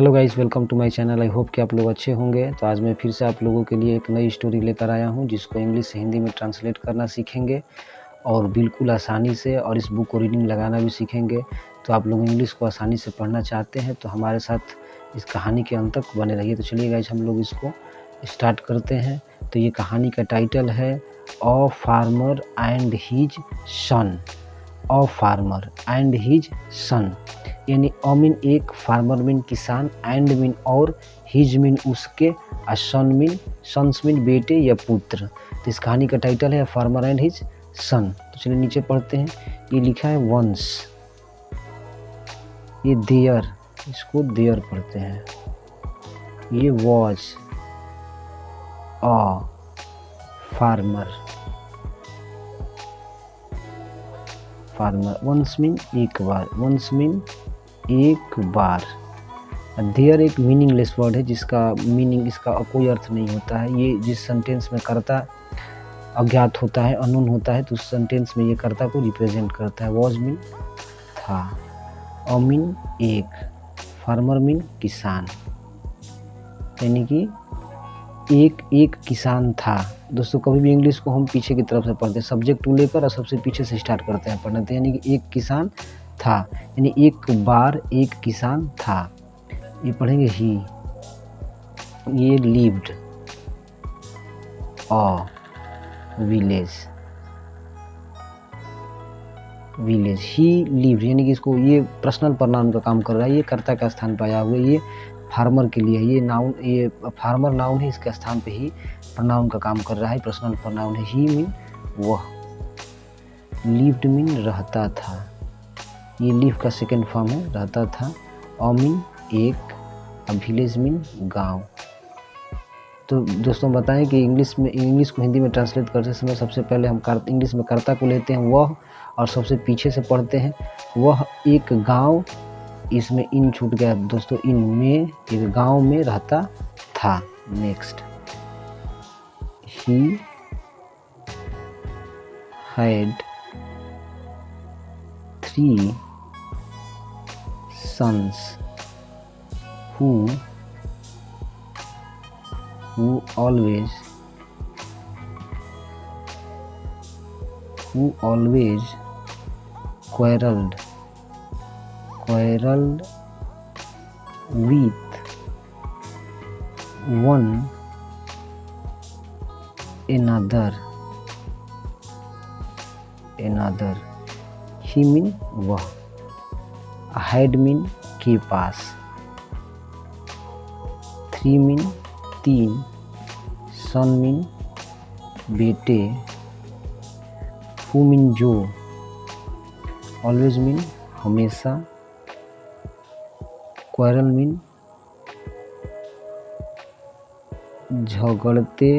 Hello guys, welcome to my channel. I hope कि आप लोग अच्छे होंगे। तो आज मैं फिर से आप लोगों के लिए एक नई स्टोरी लेकर आया हूं, जिसको इंग्लिश से हिंदी में ट्रांसलेट करना सीखेंगे और बिल्कुल आसानी से, और इस बुक को रीडिंग लगाना भी सीखेंगे। तो आप लोग इंग्लिश को आसानी से पढ़ना चाहते हैं तो हमारे साथ इस कहानी के अंत तक बने रहिए। तो चलिए गाइस, हम लोग इसको स्टार्ट करते हैं। तो ये कहानी का टाइटल है a farmer and his son. A farmer and his son, यानी अ मीन एक, फार्मर मीन किसान, एंड मीन और, हिज मीन उसके, सन मीन सन्स मीन बेटे या पुत्र। तो इस कहानी का टाइटल है फार्मर एंड हिज सन। तो चलिए नीचे पढ़ते हैं। ये लिखा है वंस, ये देयर, इसको देयर पढ़ते हैं। ये was a farmer, farmer once mean एक बार, वंस मीन एक बार। देयर एक मीनिंगलेस वर्ड है जिसका मीनिंग, इसका कोई अर्थ नहीं होता है। ये जिस सेंटेंस में कर्ता अज्ञात होता है, अननोन होता है, तो उस सेंटेंस में ये कर्ता को रिप्रेजेंट करता है। वॉज मीन था, अ मीन एक, फार्मर मीन किसान, यानी कि एक किसान था। दोस्तों, कभी भी इंग्लिश को हम पीछे की तरफ से पढ़ते हैं, सब्जेक्ट टू लेकर और सबसे पीछे से स्टार्ट करते हैं पढ़ना। तो यानी कि एक किसान था, यानी एक बार एक किसान था। ये पढ़ेंगे ही। ये lived a village, village he lived, यानी कि इसको ये पर्सनल प्रोनाउन का काम कर रहा है। ये कर्ता का स्थान पाया हुआ है। ये फार्मर के लिए, ये नाउन, ये फार्मर नाउन है, इसके स्थान पे ही प्रोनाउन का काम कर रहा है। पर्सनल प्रोनाउन है। ही मीन वह, लिव्ड मीन रहता था, ये लिव का सेकेंड फॉर्म है, रहता था। अ मीन एक, विलेज मीन गांव। तो दोस्तों बताएं कि इंग्लिश को हिंदी में ट्रांसलेट करते समय सबसे पहले हम इंग्लिश में कर्ता को लेते हैं वह, और सबसे पीछे से पढ़ते हैं वह एक गांव, इसमें इन छूट गया दोस्तों, इन में एक गांव में रहता था। Next, he had 3 sons who always quarreled with one another। He mean वह, हैड मीन के पास, 3 मीन 3, सन मीन बेटे, हु मीन जो, ऑलवेज मीन हमेशा, क्वारल मीन झगड़ते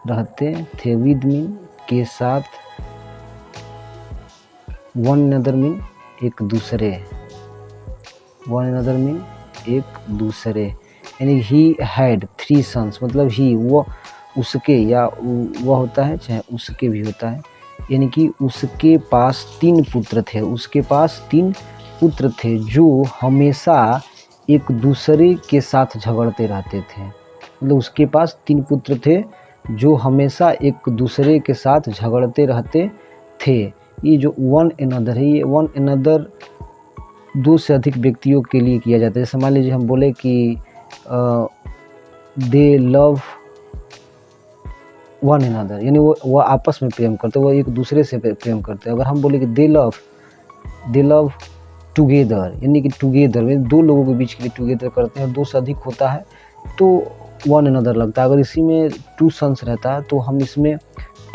रहते थे, विद मीन के साथ, वन अनदर मीन एक दूसरे, वन अनदर मीन एक दूसरे। यानी ही हैड 3 sons, मतलब ही वो, उसके, या वह होता है चाहे उसके भी होता है, यानी कि उसके पास 3 पुत्र थे, उसके पास 3 पुत्र थे जो हमेशा एक दूसरे के साथ झगड़ते रहते थे। मतलब उसके पास 3 पुत्र थे जो हमेशा एक दूसरे के साथ झगड़ते रहते थे। ये जो वन अनदर है, ये वन अनदर 2 से अधिक व्यक्तियों के लिए किया जाता है। जैसे मान लीजिए हम बोले कि दे लव वन अनदर, यानी वो आपस में प्रेम करते, वो एक दूसरे से प्रेम करते हैं। अगर हम बोले कि दे लव टुगेदर, यानी कि टुगेदर में 2 लोगों के बीच के लिए टुगेदर करते हैं, 2 से अधिक होता है तो वन अनदर लगता है। अगर इसी में 2 sons रहता है तो हम इसमें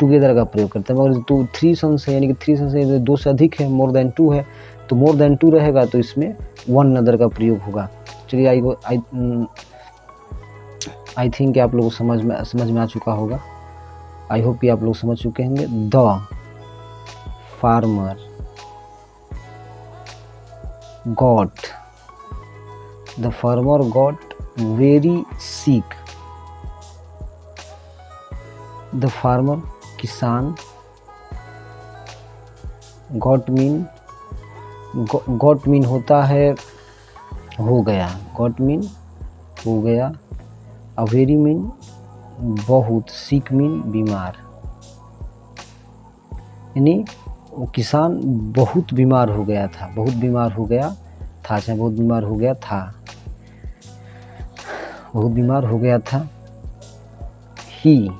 टुगेदर का प्रयोग करते हैं। मगर तो 3 sons है, यानी कि 3 sons है, 2 से अधिक है, मोर देन 2 है, तो मोर देन 2 रहेगा तो इसमें वन अनदर का प्रयोग होगा। चलिए आई थिंक आप लोगों को समझ में आ चुका होगा। आई होप कि आप लोग समझ चुके होंगे। The farmer got very sick. The farmer किसान, गॉट मीन होता है हो गया, गॉट मीन हो गया, अवेरी मीन बहुत, सिक मीन बीमार, यानी वो किसान बहुत बीमार हो गया था, बहुत बीमार हो गया था, चाहे बहुत बीमार हो गया था, बहुत बीमार हो गया था। he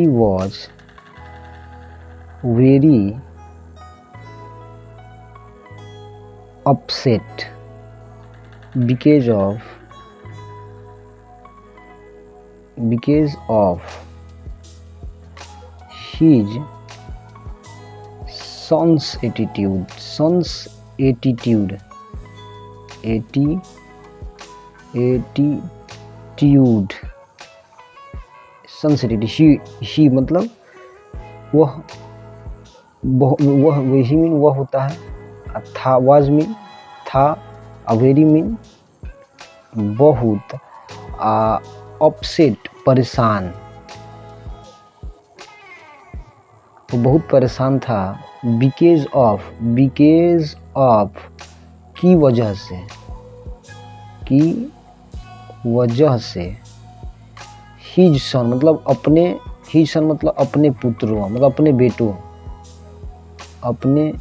was very upset because of his son's attitude, he मतलब वही मीन वह होता है, था वाज मीन था, अवेरी मीन बहुत, अपसेट परेशान, वो बहुत परेशान था, बिकॉज ऑफ की वजह से, हिज सन मतलब अपने पुत्रों, मतलब अपने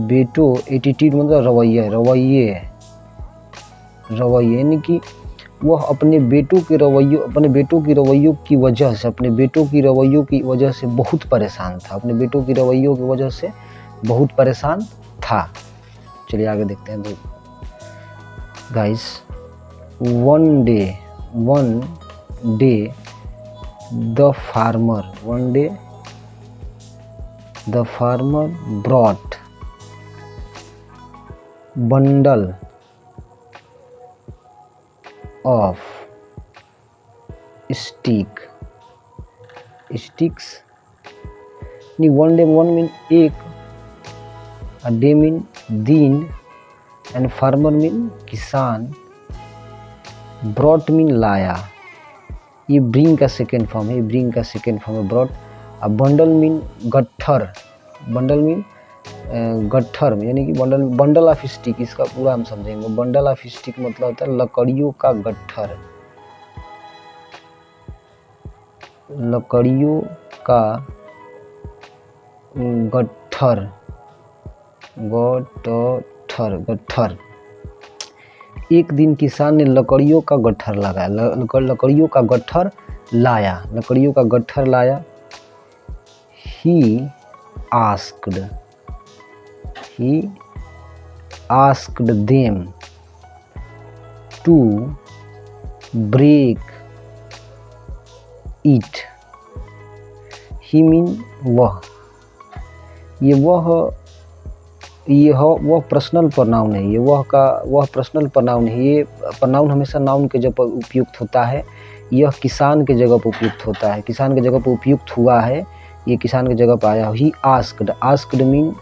बेटों, एटीट्यूड मतलब रवैये, यानी कि वह अपने बेटों के रवैयों की वजह से बहुत परेशान था, अपने बेटों की रवैयों की वजह से बहुत परेशान था। चलिए आगे देखते हैं। तो guys, one day the farmer brought bundle of sticks, one day, one mean एक, a day mean दिन, and farmer mean किसान, brought mean लाया, ये bring का सेकेंड फॉर्म है, brought, a bundle mean गट्ठर में, यानी कि बंडल ऑफ स्टिक, इसका पूरा हम समझेंगे। बंडल ऑफ स्टिक मतलब होता है लकड़ियों का गट्ठर, गट्ठर। एक दिन किसान ने लकड़ियों का गट्ठर लगाया, लकड़ियों का गट्ठर लाया। He asked them to break it. He mean वह पर्सनल प्रोनाउन है, वह पर्सनल प्रोनाउन है। ये प्रोनाउन हमेशा नाउन के जगह पर उपयुक्त होता है, यह किसान के जगह पर उपयुक्त होता है, किसान के जगह पर उपयुक्त हुआ है, ये किसान की जगह पर आया। ही आस्क्ड मीन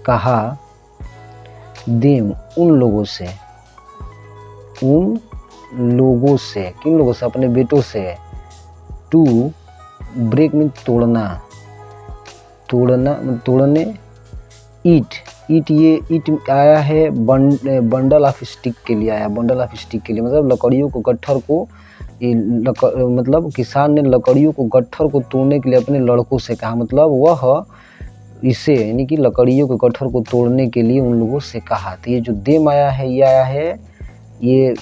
कहा, देम उन लोगों से, किन लोगों से, अपने बेटों से। टू ब्रेक मीन तोड़ने। ईट ये आया है बंडल ऑफ स्टिक के लिए आया, मतलब लकड़ियों को गट्ठर को, मतलब किसान ने लकड़ियों को गट्ठर को तोड़ने के लिए अपने लड़कों से कहा, मतलब वह इसे, यानी कि लकड़ियों के गट्ठर को तोड़ने के लिए उन लोगों से कहा। तो ये जो देम आया है, ये आया है ये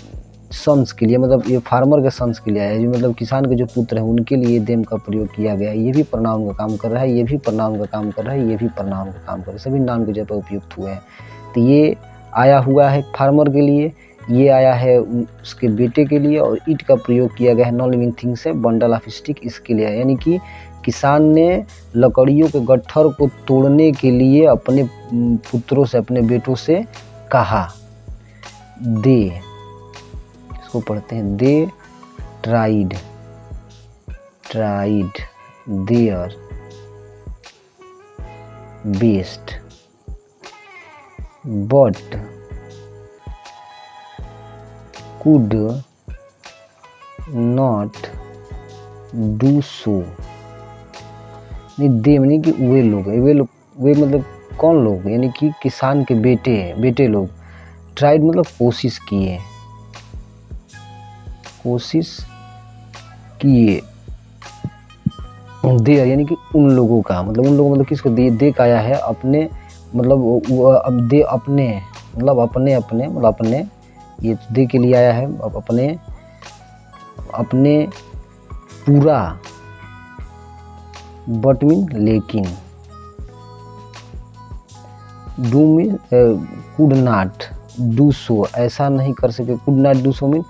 सन्स के लिए, मतलब ये फार्मर के सन्स के लिए आया है, मतलब किसान के जो पुत्र हैं उनके लिए देम का प्रयोग किया गया है। ये भी प्रोनाउन का काम कर रहा है, ये भी प्रोनाउन का काम कर रहा है, ये भी प्रोनाउन का काम कर रहा है, सभी नाउन की जगह पर उपयुक्त हुए हैं। तो ये आया हुआ है फार्मर के लिए, ये आया है उसके बेटे के लिए, और ईट का प्रयोग किया गया है नॉन लिविंग थिंग से, बंडल ऑफ स्टिक इसके लिए, यानी कि किसान ने लकड़ियों के गट्ठर को तोड़ने के लिए अपने पुत्रों से, अपने बेटों से कहा। दे, इसको पढ़ते हैं, they tried their best but could not do so। नहीं, दे नहीं कि वे लोग, वे मतलब कौन लोग, यानी कि किसान के बेटे लोग, ट्राइड मतलब कोशिश किए, देयर यानी कि उन लोगों का, मतलब उन लोगों मतलब किसको, दे का आया है अपने, मतलब वो अब दे अपने, मतलब अपने मतलब अपने, ये दे के लिए आया है, अब अपने पूरा, बट मीन लेकिन, do mean could not do so, ऐसा नहीं कर सके, could not do so mean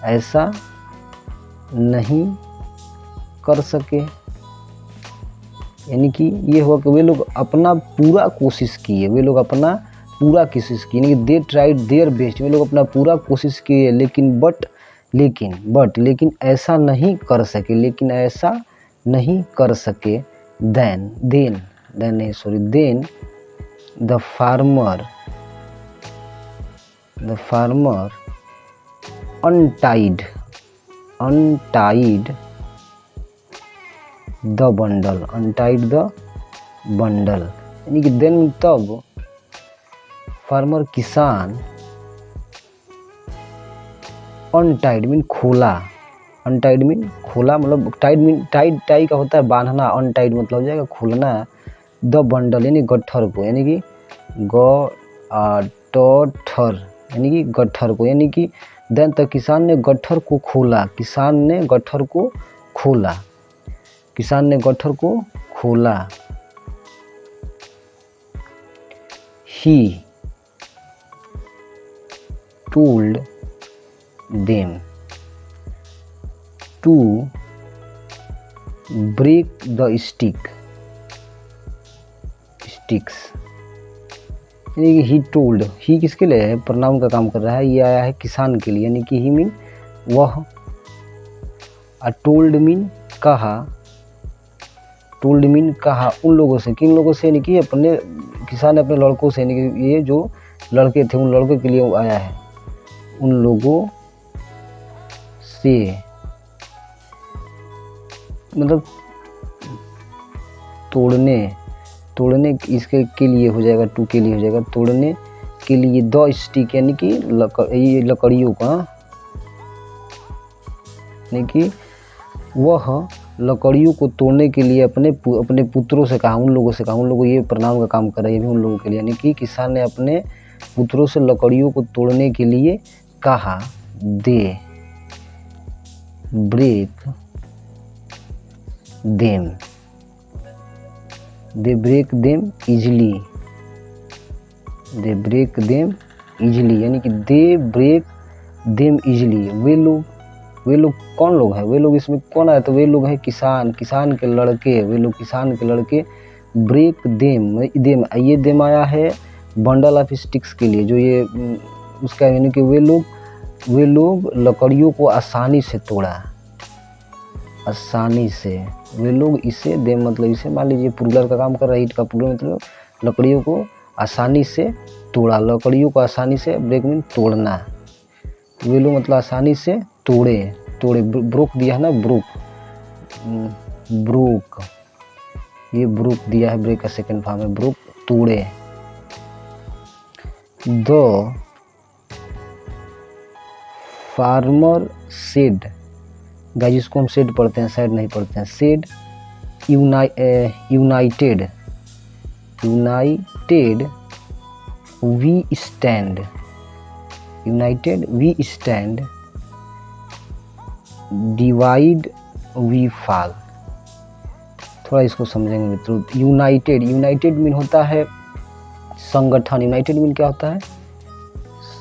ऐसा नहीं कर सके, यानी कि ये हुआ कि वे लोग अपना पूरा कोशिश किए, वे लोग अपना पूरा कोशिश किए, यानी कि दे ट्राइड देयर बेस्ट, वे लोग अपना पूरा कोशिश किए, लेकिन ऐसा नहीं कर सके, then the farmer untied the bundle, यानी कि देन तब फार्मर किसान, अनटाइड मीन खोला, मतलब टाई का होता है बांधना, अनटाइड मतलब हो जाएगा खोलना, द बंडल यानी गट्ठर को, यानी कि गट्ठर को, यानी कि देन तक किसान ने गट्ठर को खोला, he told them to break the sticks, यानी कि ही टोल्ड, ही किसके लिए है, प्रोनाउन का काम कर रहा है, ये आया है किसान के लिए, यानी कि ही मीन वह, टोल्ड मीन कहा उन लोगों से, किन लोगों से, यानी कि अपने किसान ने अपने लड़कों से, यानी कि ये जो लड़के थे उन लड़कों के लिए आया है, उन लोगों से मतलब तोड़ने इसके के लिए हो जाएगा, टू के लिए हो जाएगा, तोड़ने के लिए, द स्टिक यानी कि ये लकड़ियों का, यानी कि वह लकड़ियों को तोड़ने के लिए अपने पुत्रों से कहा, उन लोगों, ये प्रोनाउन का काम कर रहा है, ये भी उन लोगों के लिए, यानी कि किसान ने अपने पुत्रों से लकड़ियों को तोड़ने के लिए कहा, दे ब्रेक देम इजली, यानी कि दे ब्रेक देम इजली, वे लोग कौन लोग हैं, वे लोग इसमें कौन आया, तो वे लोग हैं किसान के लड़के, ब्रेक देम, ये देम आया है बंडल ऑफ स्टिक्स के लिए, जो ये उसका, यानी कि वे लोग लकड़ियों को आसानी से तोड़ा, वे लोग इसे, देम मतलब इसे, मान लीजिए प्लूरल का काम कर रहा है, ईट का प्लूरल मतलब लकड़ियों को आसानी से तोड़ा, ब्रेक मीन तोड़ना, वे लोग मतलब आसानी से तोड़े, ब्रोक दिया है ना, ब्रोक, ये ब्रोक दिया है, ब्रेक का सेकंड फॉर्म है, ब्रोक तोड़े, द फार्मर सेड, गाइस इसको हम सेड पढ़ते हैं, साइड नहीं पढ़ते हैं, said united we stand, divide we fall, थोड़ा इसको समझेंगे मित्रों, यूनाइटेड मीन होता है संगठन, यूनाइटेड मीन क्या होता है,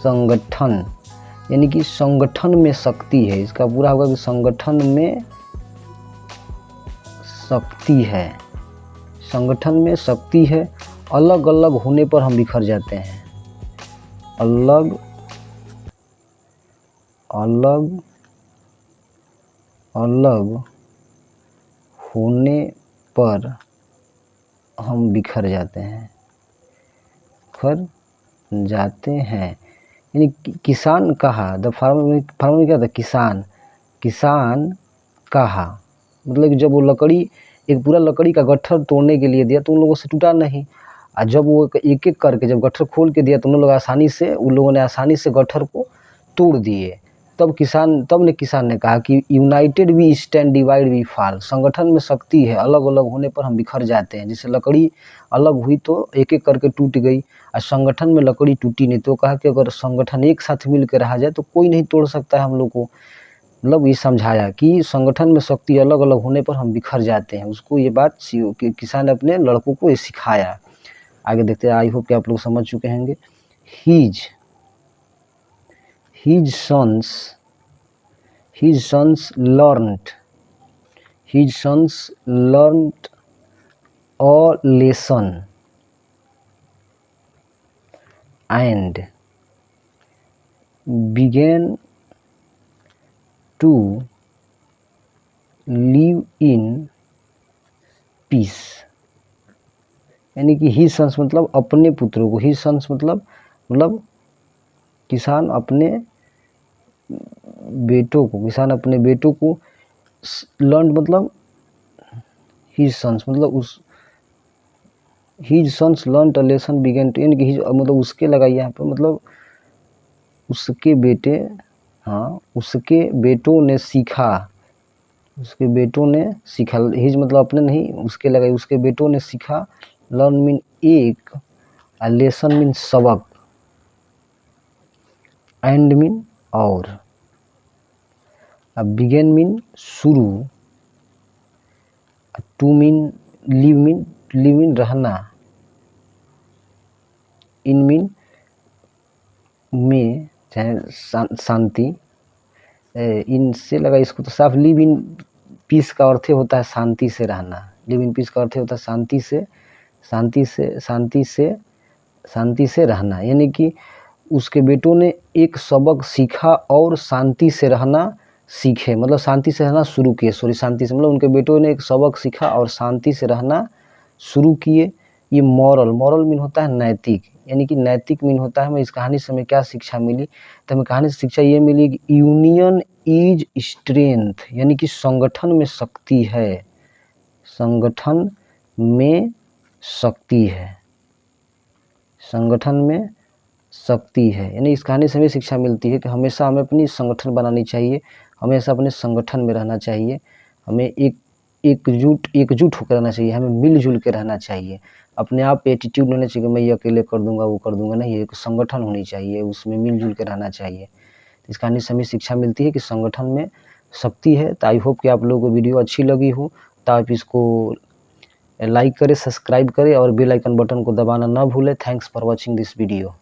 संगठन, यानी कि संगठन में शक्ति है, इसका पूरा होगा कि संगठन में शक्ति है, अलग अलग होने पर हम बिखर जाते हैं, अलग होने पर हम बिखर जाते हैं, यानी किसान कहा, द फार्मर क्या था, किसान कहा, मतलब कि जब वो लकड़ी, एक पूरा लकड़ी का गट्ठर तोड़ने के लिए दिया तो उन लोगों से टूटा नहीं, और जब वो एक-एक करके जब गट्ठर खोल के दिया तो उन लोगों ने आसानी से गट्ठर को तोड़ दिए। तब किसान ने कहा कि united we stand, divide we fall. संगठन में शक्ति है, अलग-अलग होने पर हम बिखर जाते हैं। जैसे लकड़ी अलग हुई तो एक-एक करके टूट गई, और संगठन में लकड़ी टूटी नहीं। तो कहा कि अगर संगठन एक साथ मिल के रहा जाए तो कोई नहीं तोड़ सकता है हम लोग को। मतलब ये समझाया कि संगठन में शक्ति अलग-अलग होने पर हम बिखर जाते हैं। उसको ये बात किसान ने अपने लड़कों को ये सिखाया। आगे देखते हैं, आई होप कि आप लोग समझ चुके होंगे। His sons learned a lesson and began to live in peace। यानी कि ही सन्स मतलब अपने पुत्रों को, ही सन्स मतलब किसान अपने बेटों को लर्न मतलब हिज सन्स मतलब his sons learn a lesson began to, यानी कि मतलब उसके लगाई यहाँ पर, मतलब उसके बेटों ने सीखा, हिज मतलब अपने नहीं, उसके लगाई, उसके बेटों ने सीखा। लर्न मीन एक, लेसन मीन सबक, एंड मीन और, बिगेन मीन शुरू, टू मीन लिव मीन रहना, इन मीन में चाहे शांति, इनसे लगा इसको तो साफ। लिव इन पीस का अर्थ होता है शांति से रहना। लिव इन पीस का अर्थ होता है शांति से रहना। यानी कि उसके बेटों ने एक सबक सीखा और शांति से रहना सीखे, मतलब शांति से रहना शुरू किए। शांति से मतलब उनके बेटों ने एक सबक सीखा और शांति से रहना शुरू किए। ये मॉरल मीन होता है नैतिक, यानी कि नैतिक मीन होता है। हमें इस कहानी से हमें क्या शिक्षा मिली, तो हमें कहानी से शिक्षा ये मिली कि यूनियन इज स्ट्रेंथ, यानी कि संगठन में शक्ति है, संगठन में शक्ति है। यानी इस कहानी से हमें शिक्षा मिलती है कि हमेशा हमें अपनी संगठन बनानी चाहिए, हमेशा अपने संगठन में रहना चाहिए, हमें एकजुट होकर रहना चाहिए, हमें मिलजुल के रहना चाहिए। अपने आप एटीट्यूड लेना चाहिए कि मैं ये अकेले कर दूंगा, वो कर दूंगा, नहीं, एक संगठन होनी चाहिए, उसमें मिलजुल के रहना चाहिए। इस कहानी से हमें शिक्षा मिलती है कि संगठन में शक्ति है। तो आई होप कि आप लोगों को वीडियो अच्छी लगी हो, तो आप इसको लाइक करें, सब्सक्राइब करें और बेल आइकन बटन को दबाना ना भूलें। Thanks for watching this video.